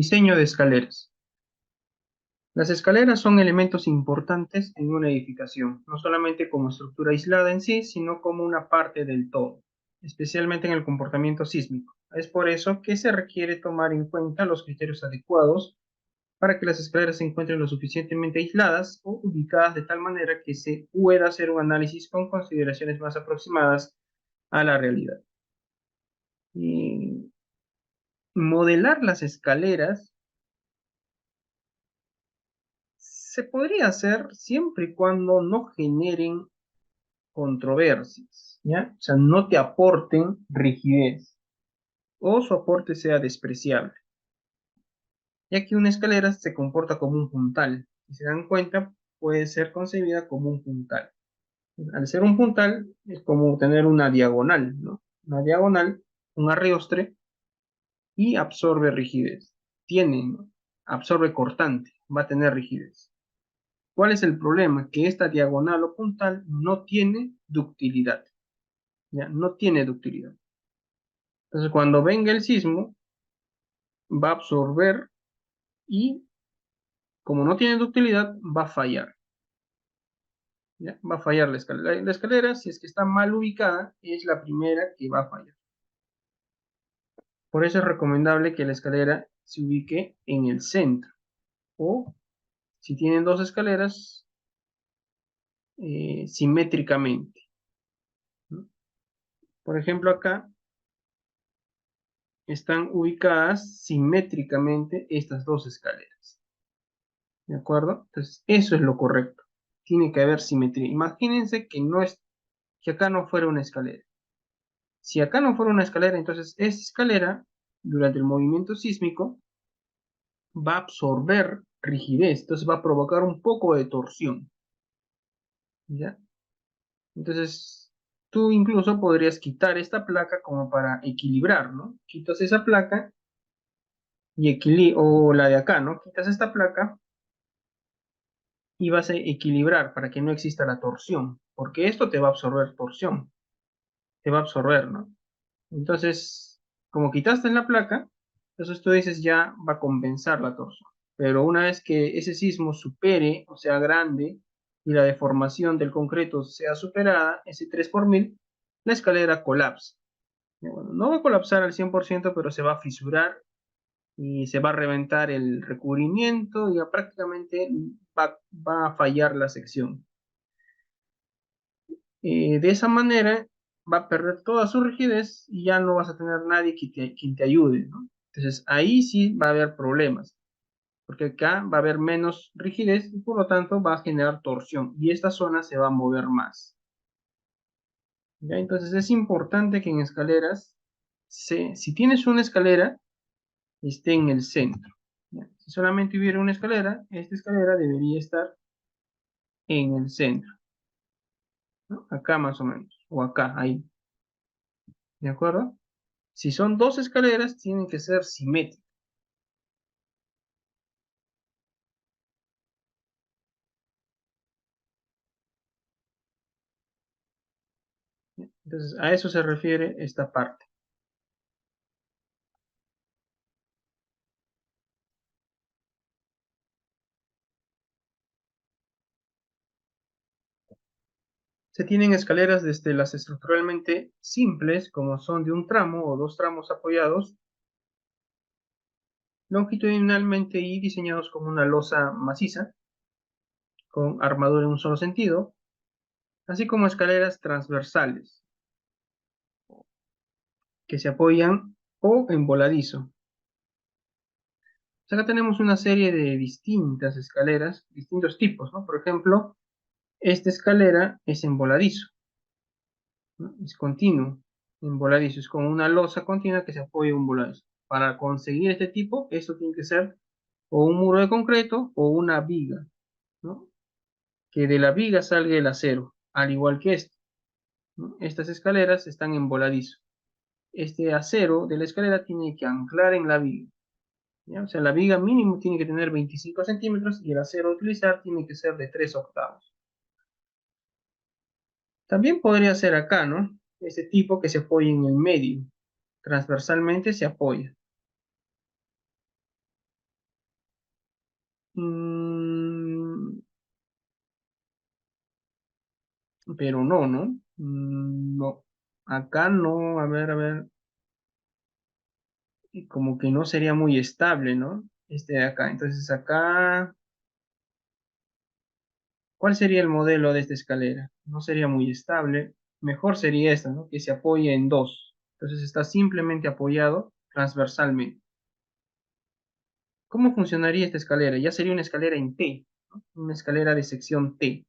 Diseño de escaleras. Las escaleras son elementos importantes en una edificación, no solamente como estructura aislada en sí, sino como una parte del todo, especialmente en el comportamiento sísmico. Es por eso que se requiere tomar en cuenta los criterios adecuados para que las escaleras se encuentren lo suficientemente aisladas o ubicadas de tal manera que se pueda hacer un análisis con consideraciones más aproximadas a la realidad. Y modelar las escaleras se podría hacer siempre y cuando no generen controversias, ¿ya? O sea, no te aporten rigidez o su aporte sea despreciable, ya que una escalera se comporta como un puntal. Si se dan cuenta, puede ser concebida como un puntal. Al ser un puntal, es como tener una diagonal, ¿no? Una diagonal, un arreostre, y absorbe rigidez. Tiene, ¿no? Absorbe cortante, va a tener rigidez. ¿Cuál es el problema? Que esta diagonal o puntal no tiene ductilidad. ¿Ya? No tiene ductilidad. Entonces, cuando venga el sismo, va a absorber y, como no tiene ductilidad, va a fallar. ¿Ya? Va a fallar la escalera. La escalera, si es que está mal ubicada, es la primera que va a fallar. Por eso es recomendable que la escalera se ubique en el centro. O, si tienen dos escaleras, simétricamente, ¿no? Por ejemplo, acá están ubicadas simétricamente estas dos escaleras. ¿De acuerdo? Entonces, eso es lo correcto. Tiene que haber simetría. Imagínense que que acá no fuera una escalera. Si acá no fuera una escalera, entonces esa escalera, durante el movimiento sísmico, va a absorber rigidez. Entonces va a provocar un poco de torsión. ¿Ya? Entonces, tú incluso podrías quitar esta placa como para equilibrar, ¿no? Quitas esa placa o la de acá, ¿no? Quitas esta placa y vas a equilibrar para que no exista la torsión, porque esto te va a absorber torsión, te va a absorber, ¿no? Entonces, como quitaste la placa, entonces tú dices ya va a compensar la torsión. Pero una vez que ese sismo supere o sea grande y la deformación del concreto sea superada, ese 3 por 1000, la escalera colapsa. Bueno, no va a colapsar al 100%, pero se va a fisurar y se va a reventar el recubrimiento y ya prácticamente va a fallar la sección. De esa manera va a perder toda su rigidez y ya no vas a tener nadie quien te ayude, ¿no? Entonces ahí sí va a haber problemas, porque acá va a haber menos rigidez y por lo tanto va a generar torsión y esta zona se va a mover más. ¿Ya? Entonces es importante que en escaleras, si tienes una escalera, esté en el centro. ¿Ya? Si solamente hubiera una escalera, esta escalera debería estar en el centro, ¿no? Acá más o menos, o acá, ahí. ¿De acuerdo? Si son dos escaleras, tienen que ser simétricas. Entonces, a eso se refiere esta parte. Se tienen escaleras desde las estructuralmente simples, como son de un tramo o dos tramos apoyados longitudinalmente y diseñados como una losa maciza, con armadura en un solo sentido, así como escaleras transversales, que se apoyan o en voladizo. Acá tenemos una serie de distintas escaleras, distintos tipos, ¿no? Por ejemplo, esta escalera es en voladizo, ¿no? Es continuo, en voladizo, es como una losa continua que se apoya en un voladizo. Para conseguir este tipo, esto tiene que ser o un muro de concreto o una viga, ¿no? Que de la viga salga el acero, al igual que esto, ¿no? Estas escaleras están en voladizo. Este acero de la escalera tiene que anclar en la viga, ¿ya? O sea, la viga mínimo tiene que tener 25 centímetros y el acero a utilizar tiene que ser de 3 octavos. También podría ser acá, ¿no? Este tipo que se apoya en el medio, transversalmente se apoya. Mm, pero no, ¿no? No. Acá no, a ver, y como que no sería muy estable, ¿no? Este de acá. Entonces acá, ¿cuál sería el modelo de esta escalera? No sería muy estable. Mejor sería esta, ¿no? Que se apoye en dos. Entonces está simplemente apoyado transversalmente. ¿Cómo funcionaría esta escalera? Ya sería una escalera en T, ¿no? Una escalera de sección T,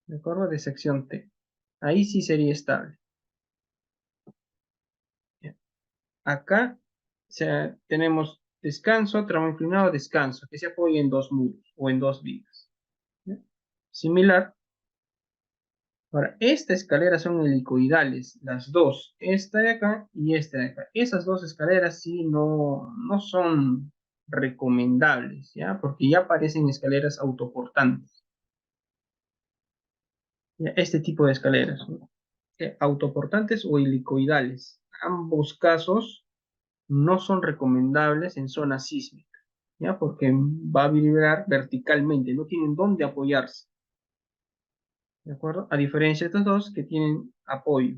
¿de acuerdo? De sección T. Ahí sí sería estable. Ya. Acá o sea, tenemos descanso, tramo inclinado, descanso, que se apoya en dos muros o en dos vigas. ¿Ya? Similar. Ahora, estas escaleras son helicoidales, las dos, esta de acá y esta de acá. Esas dos escaleras sí no son recomendables, ¿ya? Porque ya parecen escaleras autoportantes. ¿Ya? Este tipo de escaleras, ¿no? Autoportantes o helicoidales. Ambos casos no son recomendables en zona sísmica, ¿ya? Porque va a vibrar verticalmente, no tienen dónde apoyarse, ¿de acuerdo? A diferencia de estos dos que tienen apoyo.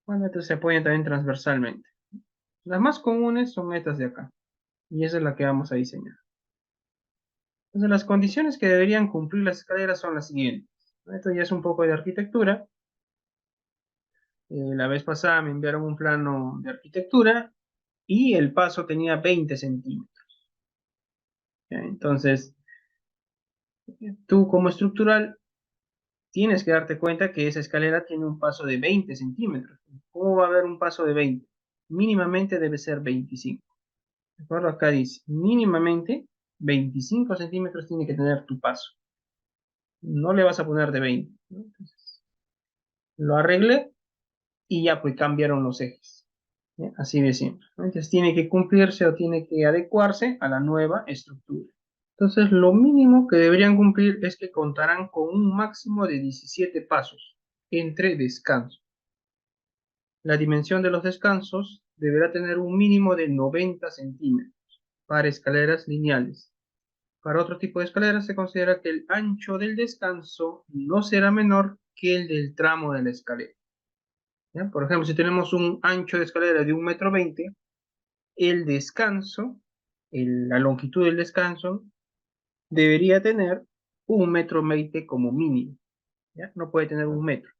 Bueno, estos se apoyan también transversalmente. Las más comunes son estas de acá, y esa es la que vamos a diseñar. Entonces, las condiciones que deberían cumplir las escaleras son las siguientes. Esto ya es un poco de arquitectura. La vez pasada me enviaron un plano de arquitectura y el paso tenía 20 centímetros. ¿Ya? Entonces, tú como estructural tienes que darte cuenta que esa escalera tiene un paso de 20 centímetros. ¿Cómo va a haber un paso de 20? Mínimamente debe ser 25. ¿De acuerdo? Acá dice, mínimamente 25 centímetros tiene que tener tu paso. No le vas a poner de 20, ¿no? Entonces, lo arreglé y ya pues cambiaron los ejes. ¿Ya? Así de simple, ¿no? Entonces tiene que cumplirse o tiene que adecuarse a la nueva estructura. Entonces lo mínimo que deberían cumplir es que contarán con un máximo de 17 pasos entre descansos. La dimensión de los descansos deberá tener un mínimo de 90 centímetros para escaleras lineales. Para otro tipo de escaleras se considera que el ancho del descanso no será menor que el del tramo de la escalera. ¿Ya? Por ejemplo, si tenemos un ancho de escalera de 1,20 m, el descanso, la longitud del descanso, debería tener 1,20 m como mínimo. ¿Ya? No puede tener 1 metro.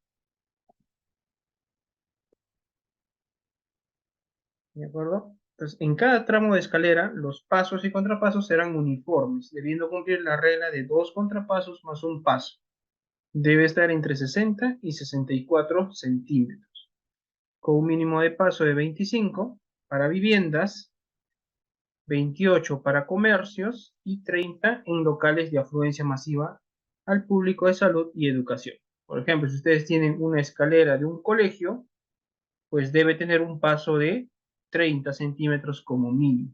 ¿De acuerdo? Entonces, en cada tramo de escalera, los pasos y contrapasos serán uniformes, debiendo cumplir la regla de dos contrapasos más un paso. Debe estar entre 60 y 64 centímetros, con un mínimo de paso de 25 para viviendas, 28 para comercios y 30 en locales de afluencia masiva al público de salud y educación. Por ejemplo, si ustedes tienen una escalera de un colegio, pues debe tener un paso de 30 centímetros como mínimo.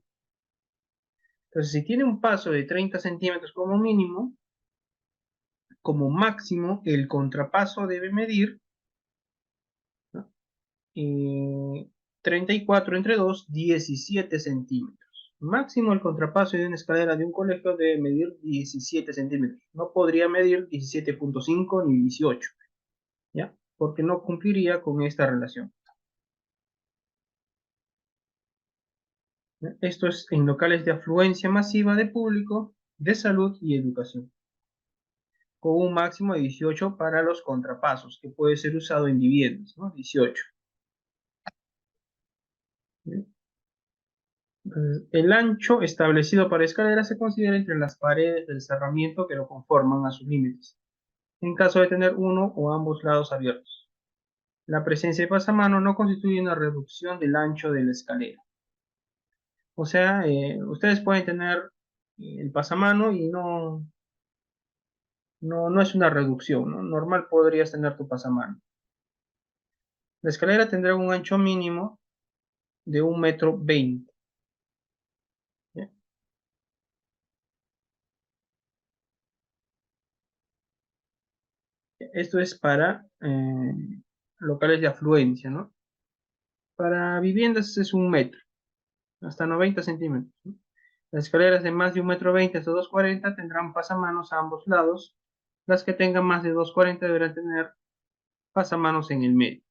Entonces, si tiene un paso de 30 centímetros como mínimo, como máximo, el contrapaso debe medir, ¿no? 34 entre 2, 17 centímetros. Máximo el contrapaso de una escalera de un colegio debe medir 17 centímetros. No podría medir 17,5 ni 18, ¿ya? Porque no cumpliría con esta relación. ¿Ya? Esto es en locales de afluencia masiva de público, de salud y educación, con un máximo de 18 para los contrapasos, que puede ser usado en viviendas, ¿no? 18. Entonces, el ancho establecido para escaleras se considera entre las paredes del cerramiento que lo conforman a sus límites, en caso de tener uno o ambos lados abiertos. La presencia de pasamano no constituye una reducción del ancho de la escalera. O sea, ustedes pueden tener el pasamano y no es una reducción, ¿no? Normal podrías tener tu pasamano. La escalera tendrá un ancho mínimo de 1,20 m. ¿Ya? Esto es para locales de afluencia, ¿no? Para viviendas es 1 metro, hasta 90 centímetros, ¿no? Las escaleras de más de 1,20 m hasta 2,40 m tendrán pasamanos a ambos lados. Las que tengan más de 2,40 deberán tener pasamanos en el medio.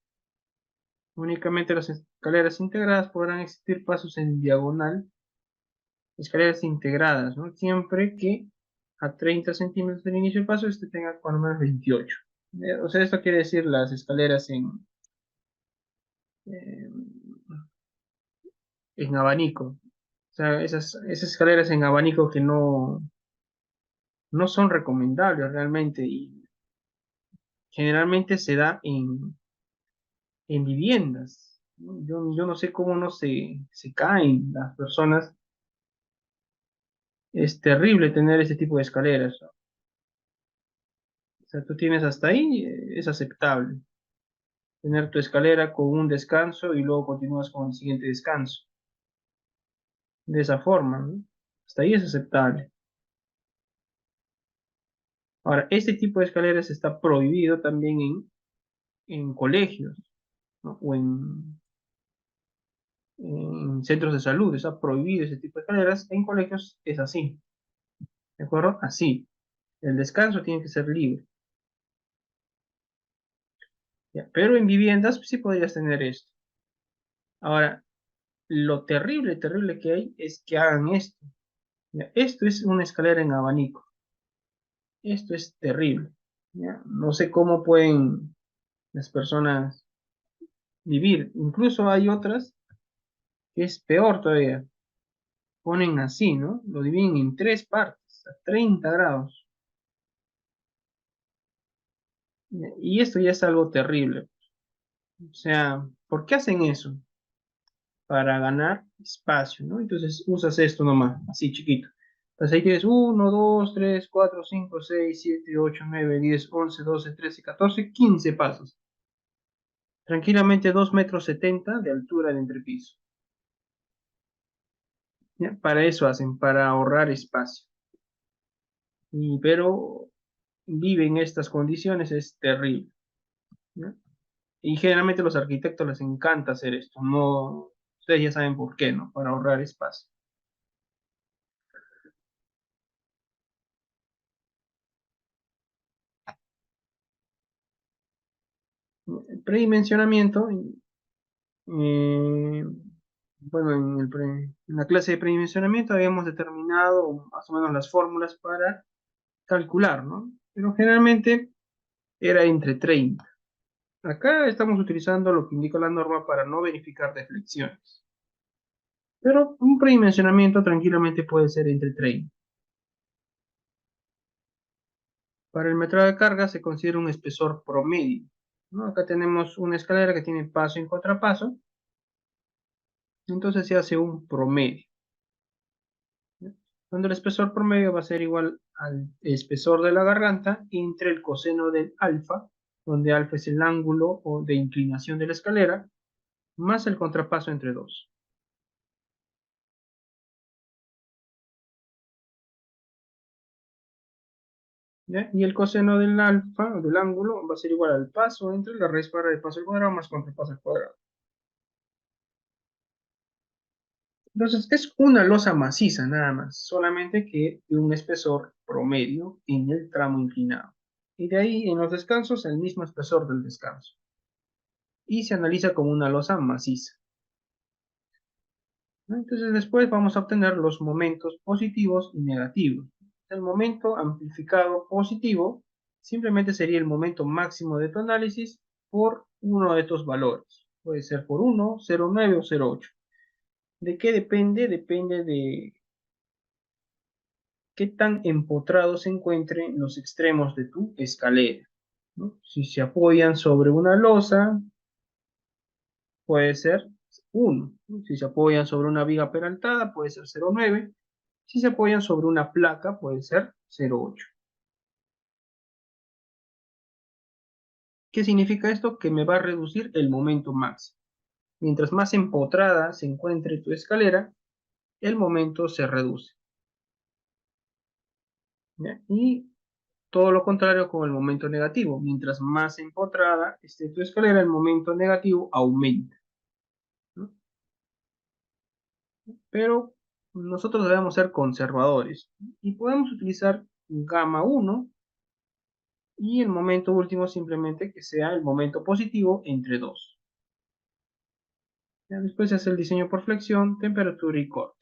Únicamente las escaleras integradas podrán existir pasos en diagonal, escaleras integradas, ¿no? Siempre que a 30 centímetros del inicio del paso este tenga cuando menos 28. O sea, esto quiere decir las escaleras eh, en abanico. O sea, esas escaleras en abanico que no son recomendables realmente y generalmente se da en viviendas, ¿no? Yo no sé cómo no se caen las personas. Es terrible tener ese tipo de escaleras, ¿no? O sea, tú tienes hasta ahí, es aceptable. Tener tu escalera con un descanso y luego continúas con el siguiente descanso. De esa forma, ¿no? Hasta ahí es aceptable. Ahora, este tipo de escaleras está prohibido también en colegios, ¿no? O en centros de salud. Está prohibido ese tipo de escaleras. En colegios es así, ¿de acuerdo? Así. El descanso tiene que ser libre. ¿Ya? Pero en viviendas pues, sí podrías tener esto. Ahora, lo terrible, terrible que hay es que hagan esto. ¿Ya? Esto es una escalera en abanico. Esto es terrible. ¿Ya? No sé cómo pueden las personas vivir. Incluso hay otras que es peor todavía. Ponen así, ¿no? Lo dividen en 3 partes, a 30 grados. ¿Ya? Y esto ya es algo terrible. O sea, ¿por qué hacen eso? Para ganar espacio, ¿no? Entonces usas esto nomás, así chiquito. Entonces ahí tienes 1, 2, 3, 4, 5, 6, 7, 8, 9, 10, 11, 12, 13, 14, 15 pasos. Tranquilamente 2,70 m de altura de entrepiso. ¿Ya? Para eso hacen, para ahorrar espacio. Pero vive en estas condiciones es terrible, ¿no? Y generalmente los arquitectos les encanta hacer esto. No, ustedes ya saben por qué, ¿no? Para ahorrar espacio. El predimensionamiento, bueno, en la clase de predimensionamiento habíamos determinado más o menos las fórmulas para calcular, ¿no? Pero generalmente era entre 30. Acá estamos utilizando lo que indica la norma para no verificar deflexiones. Pero un predimensionamiento tranquilamente puede ser entre 30. Para el metrado de carga se considera un espesor promedio, ¿no? Acá tenemos una escalera que tiene paso y contrapaso, entonces se hace un promedio, ¿no? Donde el espesor promedio va a ser igual al espesor de la garganta entre el coseno del alfa, donde alfa es el ángulo de inclinación de la escalera, más el contrapaso entre dos. ¿Ya? Y el coseno del alfa, del ángulo, va a ser igual al paso entre la raíz cuadrada del paso al cuadrado más contrapaso al cuadrado. Entonces es una losa maciza nada más, solamente que de un espesor promedio en el tramo inclinado. Y de ahí en los descansos el mismo espesor del descanso. Y se analiza como una losa maciza, ¿no? Entonces después vamos a obtener los momentos positivos y negativos. El momento amplificado positivo simplemente sería el momento máximo de tu análisis por uno de estos valores. Puede ser por 1, 0,9 o 0,8. ¿De qué depende? Depende de qué tan empotrados se encuentren los extremos de tu escalera, ¿no? Si se apoyan sobre una losa, puede ser 1, ¿no? Si se apoyan sobre una viga peraltada, puede ser 0,9. Si se apoyan sobre una placa, puede ser 0,8. ¿Qué significa esto? Que me va a reducir el momento máximo. Mientras más empotrada se encuentre tu escalera, el momento se reduce, ¿ya? Y todo lo contrario con el momento negativo. Mientras más empotrada esté tu escalera, el momento negativo aumenta, ¿no? Pero nosotros debemos ser conservadores y podemos utilizar gamma 1 y el momento último simplemente que sea el momento positivo entre 2. Ya después se hace el diseño por flexión, temperatura y corte.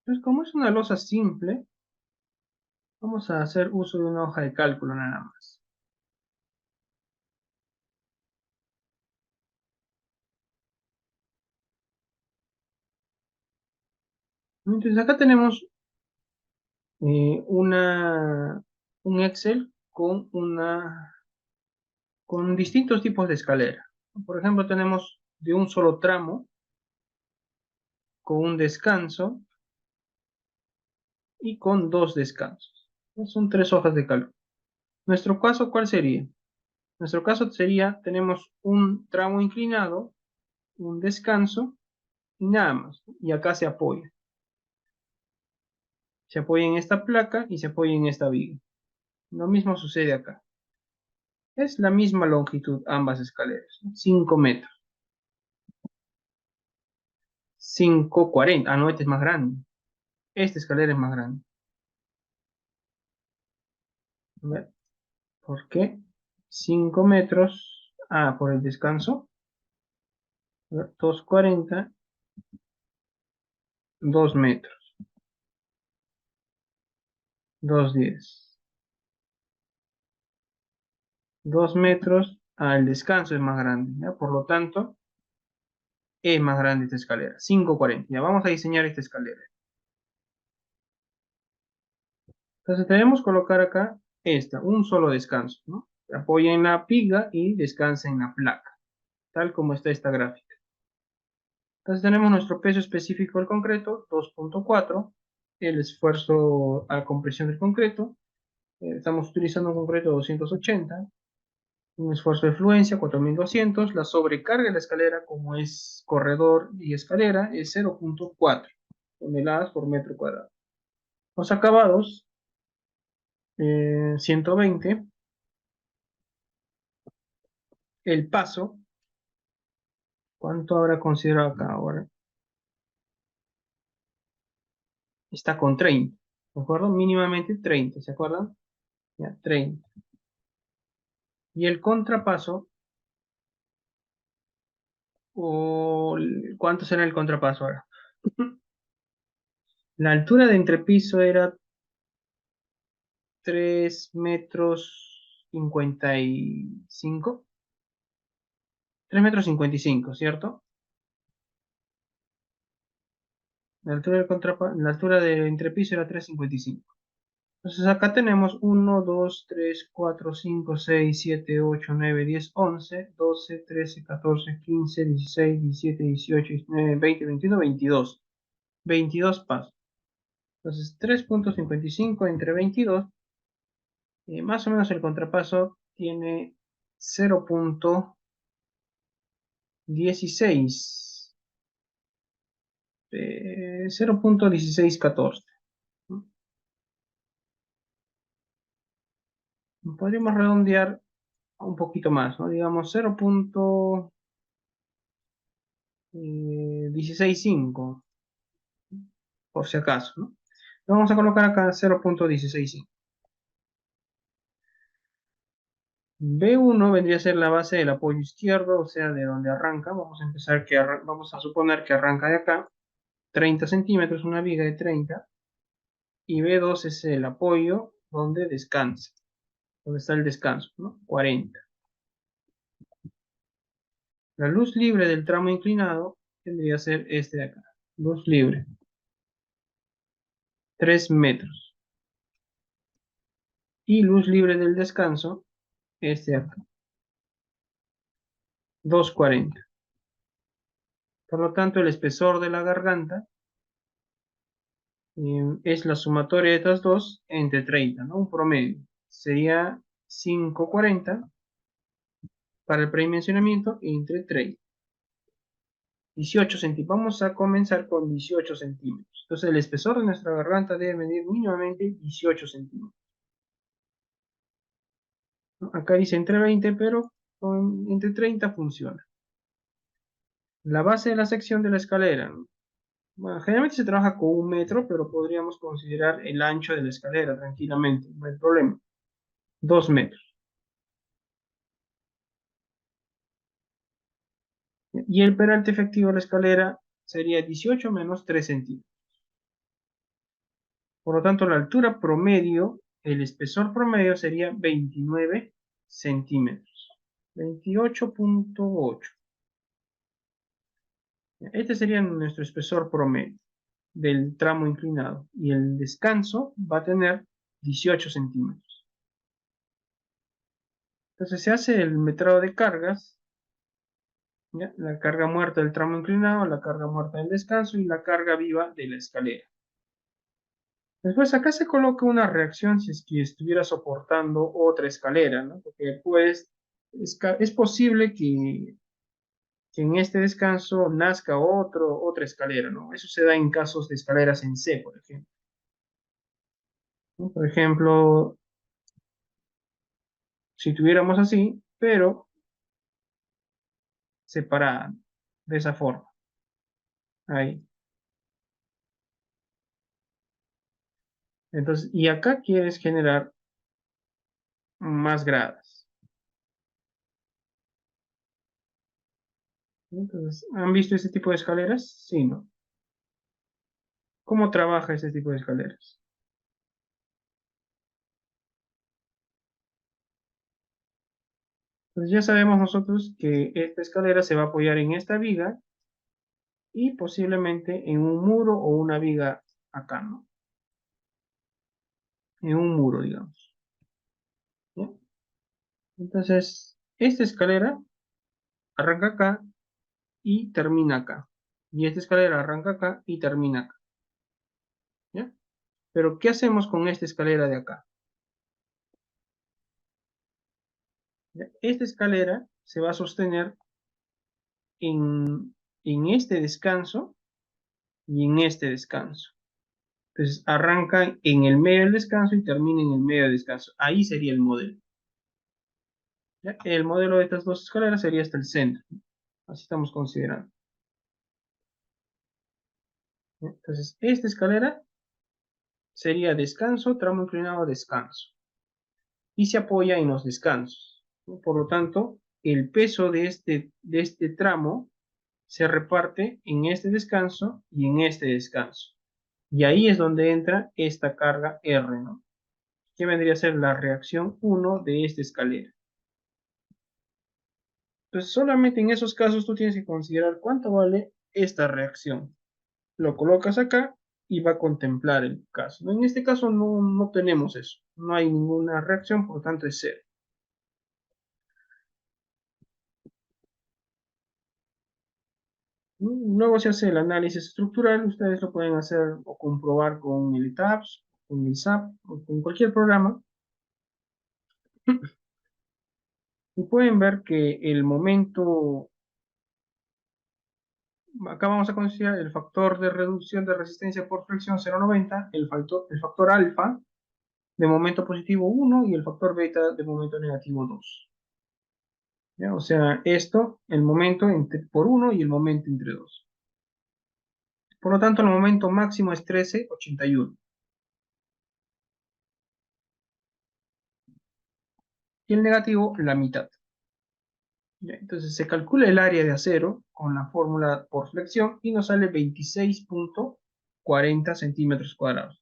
Entonces, como es una losa simple, vamos a hacer uso de una hoja de cálculo nada más. Entonces acá tenemos un Excel con distintos tipos de escalera. Por ejemplo, tenemos de un solo tramo, con un descanso y con dos descansos. Son tres hojas de cálculo. Nuestro caso, ¿cuál sería? Nuestro caso sería, tenemos un tramo inclinado, un descanso y nada más. Y acá se apoya. Se apoya en esta placa y se apoya en esta viga. Lo mismo sucede acá. Es la misma longitud ambas escaleras, 5 metros. 5,40. Ah, no, este es más grande. Esta escalera es más grande. A ver, ¿por qué? 5 metros. Ah, por el descanso. A ver, 2,40. 2 metros. 2,10. 2 metros. Ah, el descanso es más grande, ¿ya? Por lo tanto, es más grande esta escalera. 5,40. Ya vamos a diseñar esta escalera. Entonces debemos colocar acá un solo descanso, ¿no? Se apoya en la piga y descansa en la placa, tal como está esta gráfica. Entonces tenemos nuestro peso específico del concreto, 2,4, el esfuerzo a compresión del concreto, estamos utilizando un concreto de 280, un esfuerzo de fluencia 4,200, la sobrecarga de la escalera, como es corredor y escalera, es 0,4 toneladas por metro cuadrado. Los acabados, 120, el paso, ¿cuánto habrá considerado acá ahora? Está con 30, ¿de acuerdo? Mínimamente 30, ¿se acuerdan? Ya, 30. Y el contrapaso, ¿cuánto será el contrapaso ahora? La altura de entrepiso era 3,55 metros. 3,55 metros, ¿cierto? La altura del entrepiso era 3,55. Entonces acá tenemos 1, 2, 3, 4, 5, 6, 7, 8, 9, 10, 11, 12, 13, 14, 15, 16, 17, 18, 19, 20, 21, 22. 22 pasos. Entonces 3,55 entre 22, más o menos el contrapaso tiene 0,16, 0,1614. Podríamos redondear un poquito más, ¿no? Digamos 0,165, por si acaso, ¿no? Vamos a colocar acá 0,165. B1 vendría a ser la base del apoyo izquierdo, o sea, de donde arranca. Vamos a suponer que arranca de acá, 30 centímetros, una viga de 30, y B2 es el apoyo donde descansa, donde está el descanso, ¿no? 40. La luz libre del tramo inclinado tendría que ser este de acá. Luz libre, 3 metros. Y luz libre del descanso, este de acá, 2,40. Por lo tanto, el espesor de la garganta es la sumatoria de estas dos entre 30, ¿no? Un promedio. Sería 5,40 para el predimensionamiento entre 30. 18 centímetros. Vamos a comenzar con 18 centímetros. Entonces el espesor de nuestra garganta debe medir mínimamente 18 centímetros. ¿No? Acá dice entre 20, pero entre 30 funciona. La base de la sección de la escalera, ¿no? Bueno, generalmente se trabaja con 1 metro, pero podríamos considerar el ancho de la escalera tranquilamente, no hay problema. 2 metros. Y el peralte efectivo de la escalera sería 18 menos 3 centímetros. Por lo tanto, la altura promedio, el espesor promedio sería 29 centímetros. 28.8. Este sería nuestro espesor promedio del tramo inclinado. Y el descanso va a tener 18 centímetros. Entonces se hace el metrado de cargas. ¿Ya? La carga muerta del tramo inclinado, la carga muerta del descanso y la carga viva de la escalera. Después acá se coloca una reacción si es que estuviera soportando otra escalera, ¿no? Porque pues es posible que en este descanso nazca otra escalera, ¿no? Eso se da en casos de escaleras en C, por ejemplo. ¿No? Por ejemplo, si tuviéramos así, pero separada, de esa forma. Ahí. Entonces, y acá quieres generar más gradas. Entonces, ¿han visto este tipo de escaleras? Sí, ¿no? ¿Cómo trabaja este tipo de escaleras? Pues ya sabemos nosotros que esta escalera se va a apoyar en esta viga y posiblemente en un muro o una viga acá, ¿no? En un muro, digamos. ¿Ya? Entonces, esta escalera arranca acá y termina acá. Y esta escalera arranca acá y termina acá. ¿Ya? Pero, ¿qué hacemos con esta escalera de acá? ¿Ya? Esta escalera se va a sostener en este descanso y en este descanso. Entonces arranca en el medio del descanso y termina en el medio del descanso. Ahí sería el modelo. ¿Ya? El modelo de estas dos escaleras sería hasta el centro. Así estamos considerando. ¿Ya? Entonces, esta escalera sería descanso, tramo inclinado, descanso. Y se apoya en los descansos. ¿No? Por lo tanto, el peso de este tramo se reparte en este descanso y en este descanso. Y ahí es donde entra esta carga R, ¿no? Que vendría a ser la reacción 1 de esta escalera. Entonces, solamente en esos casos tú tienes que considerar cuánto vale esta reacción. Lo colocas acá y va a contemplar el caso. En este caso no tenemos eso. No hay ninguna reacción, por lo tanto es cero. Luego se hace el análisis estructural. Ustedes lo pueden hacer o comprobar con el TAPS, con el SAP o con cualquier programa. Y pueden ver que el momento, acá vamos a considerar el factor de reducción de resistencia por fricción 0,90, el factor alfa de momento positivo 1 y el factor beta de momento negativo 2. ¿Ya? O sea, esto, el momento por 1 y el momento entre 2. Por lo tanto, el momento máximo es 13,81. Y el negativo, la mitad. ¿Ya? Entonces, se calcula el área de acero con la fórmula por flexión y nos sale 26.40 centímetros cuadrados.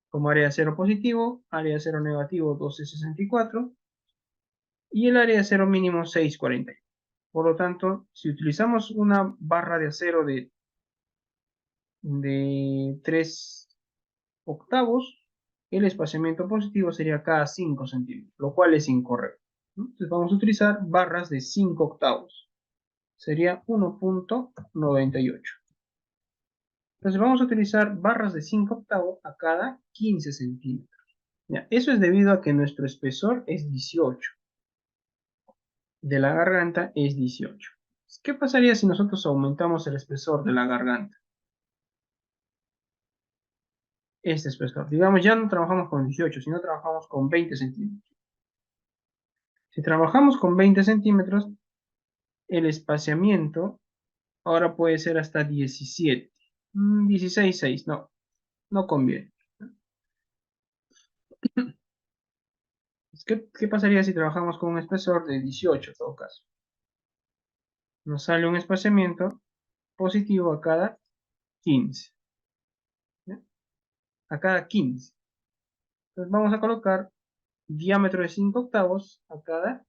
Como área de acero positivo, área de acero negativo 12,64 y el área de acero mínimo 6,40. Por lo tanto, si utilizamos una barra de acero de 3 octavos, el espaciamiento positivo sería cada 5 centímetros, lo cual es incorrecto. Entonces vamos a utilizar barras de 5 octavos. Sería 1,98. Entonces vamos a utilizar barras de 5 octavos a cada 15 centímetros. Ya, eso es debido a que nuestro espesor es 18. De la garganta es 18. ¿Qué pasaría si nosotros aumentamos el espesor de la garganta? Este espesor. Digamos, ya no trabajamos con 18, sino trabajamos con 20 centímetros. Si trabajamos con 20 centímetros, el espaciamiento ahora puede ser hasta 17. 16,6, no, no conviene. ¿Qué pasaría si trabajamos con un espesor de 18 en todo caso? Nos sale un espaciamiento positivo a cada 15. ¿Ya? A cada 15. Entonces vamos a colocar diámetro de 5 octavos a cada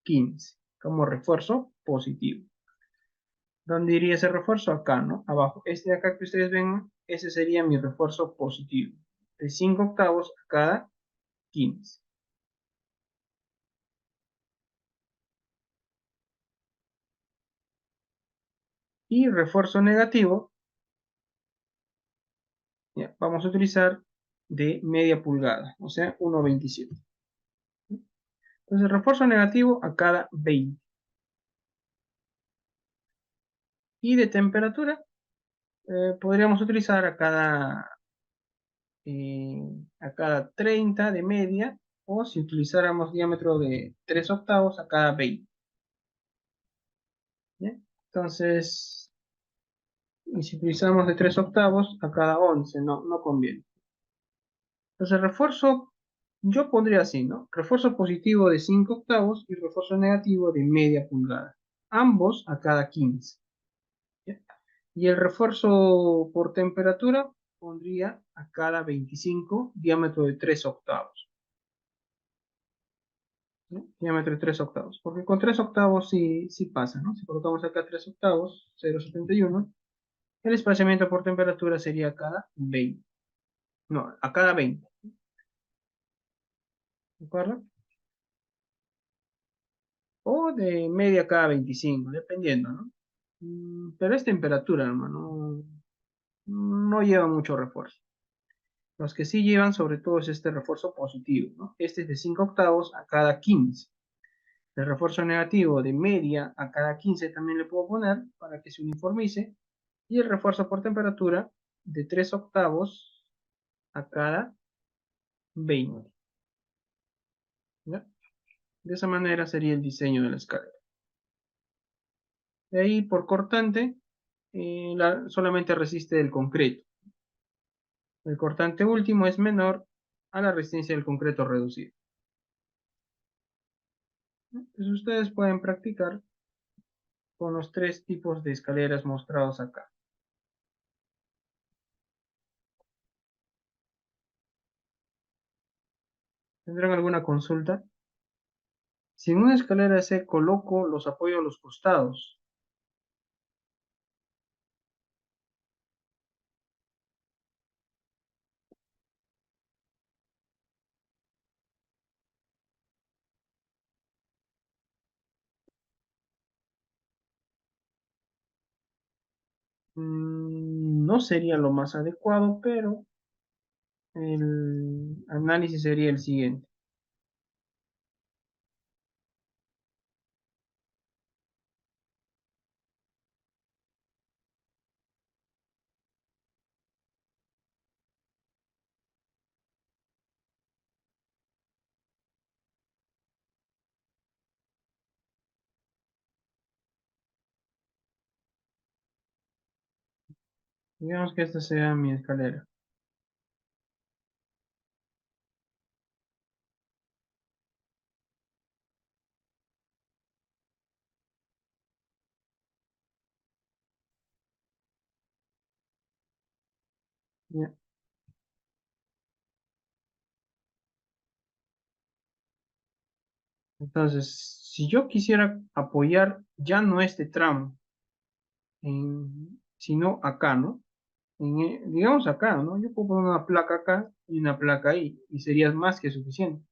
15 como refuerzo positivo. ¿Dónde iría ese refuerzo? Acá, ¿no? Abajo. Este de acá que ustedes ven, ese sería mi refuerzo positivo. De 5 octavos a cada 15. Y refuerzo negativo, ya, vamos a utilizar de media pulgada, o sea, 1,27. Entonces, refuerzo negativo a cada 20. Y de temperatura, podríamos utilizar eh, a cada 30 de media, o si utilizáramos diámetro de 3 octavos, a cada 20. ¿Ya? Entonces, y si utilizamos de 3 octavos, a cada 11, no, no conviene. Entonces, refuerzo, yo pondría así, ¿no? Refuerzo positivo de 5 octavos y refuerzo negativo de media pulgada. Ambos a cada 15. ¿Ya? Y el refuerzo por temperatura pondría a cada 25, diámetro de 3 octavos. ¿No? Diámetro de 3 octavos. Porque con 3 octavos sí pasa, ¿no? Si colocamos acá 3 octavos, 0,71, el espaciamiento por temperatura sería a cada 20. No, a cada 20. ¿De acuerdo? O de media cada 25, dependiendo, ¿no? Pero es temperatura, hermano. No lleva mucho refuerzo. Los que sí llevan sobre todo es este refuerzo positivo, ¿no? Este es de 5 octavos a cada 15. El refuerzo negativo de media a cada 15 también le puedo poner para que se uniformice. Y el refuerzo por temperatura de 3 octavos a cada 20. ¿Ya? De esa manera sería el diseño de la escalera. De ahí por cortante, solamente resiste el concreto. El cortante último es menor a la resistencia del concreto reducido. Entonces ustedes pueden practicar con los tres tipos de escaleras mostrados acá. ¿Tendrán alguna consulta? Si en una escalera se coloco los apoyos a los costados, no sería lo más adecuado, pero el análisis sería el siguiente. Digamos que esta sea mi escalera. ¿Ya? Entonces, si yo quisiera apoyar ya no este tramo, sino acá, ¿no? Digamos acá, ¿no? Yo puedo poner una placa acá y una placa ahí, y sería más que suficiente,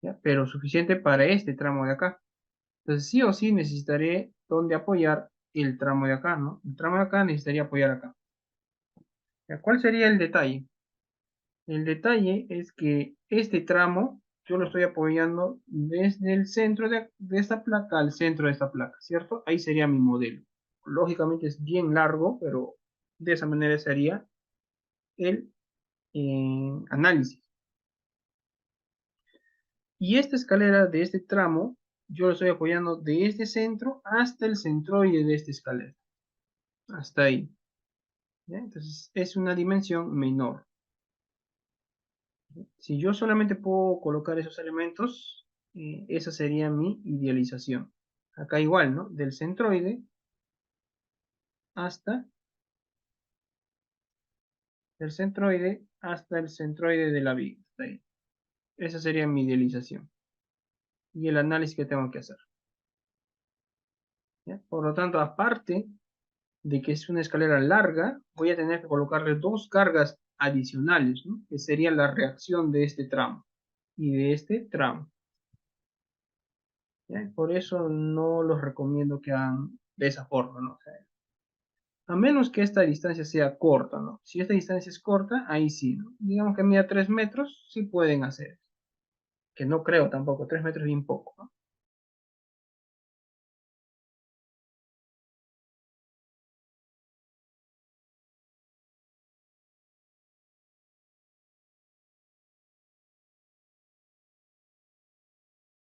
¿ya? Pero suficiente para este tramo de acá. Entonces, sí o sí necesitaré donde apoyar el tramo de acá, ¿no? El tramo de acá necesitaría apoyar acá. ¿Ya? ¿Cuál sería el detalle? El detalle es que este tramo yo lo estoy apoyando desde el centro de esta placa al centro de esta placa, ¿cierto? Ahí sería mi modelo. Lógicamente es bien largo, pero de esa manera sería el análisis. Y esta escalera de este tramo, yo lo estoy apoyando de este centro hasta el centroide de esta escalera. Hasta ahí. ¿Ya? Entonces es una dimensión menor. Si yo solamente puedo colocar esos elementos, esa sería mi idealización. Acá igual, ¿no? Del centroide hasta el centroide de la viga. Hasta ahí. Esa sería mi idealización y el análisis que tengo que hacer. ¿Ya? Por lo tanto, aparte de que es una escalera larga, voy a tener que colocarle dos cargas adicionales, ¿no? Que sería la reacción de este tramo y de este tramo. ¿Ya? Por eso no los recomiendo que hagan de esa forma, ¿no? O sea, a menos que esta distancia sea corta, ¿no? Si esta distancia es corta, ahí sí, ¿no? Digamos que mida 3 metros, sí pueden hacer. Que no creo tampoco, 3 metros es bien poco, ¿no?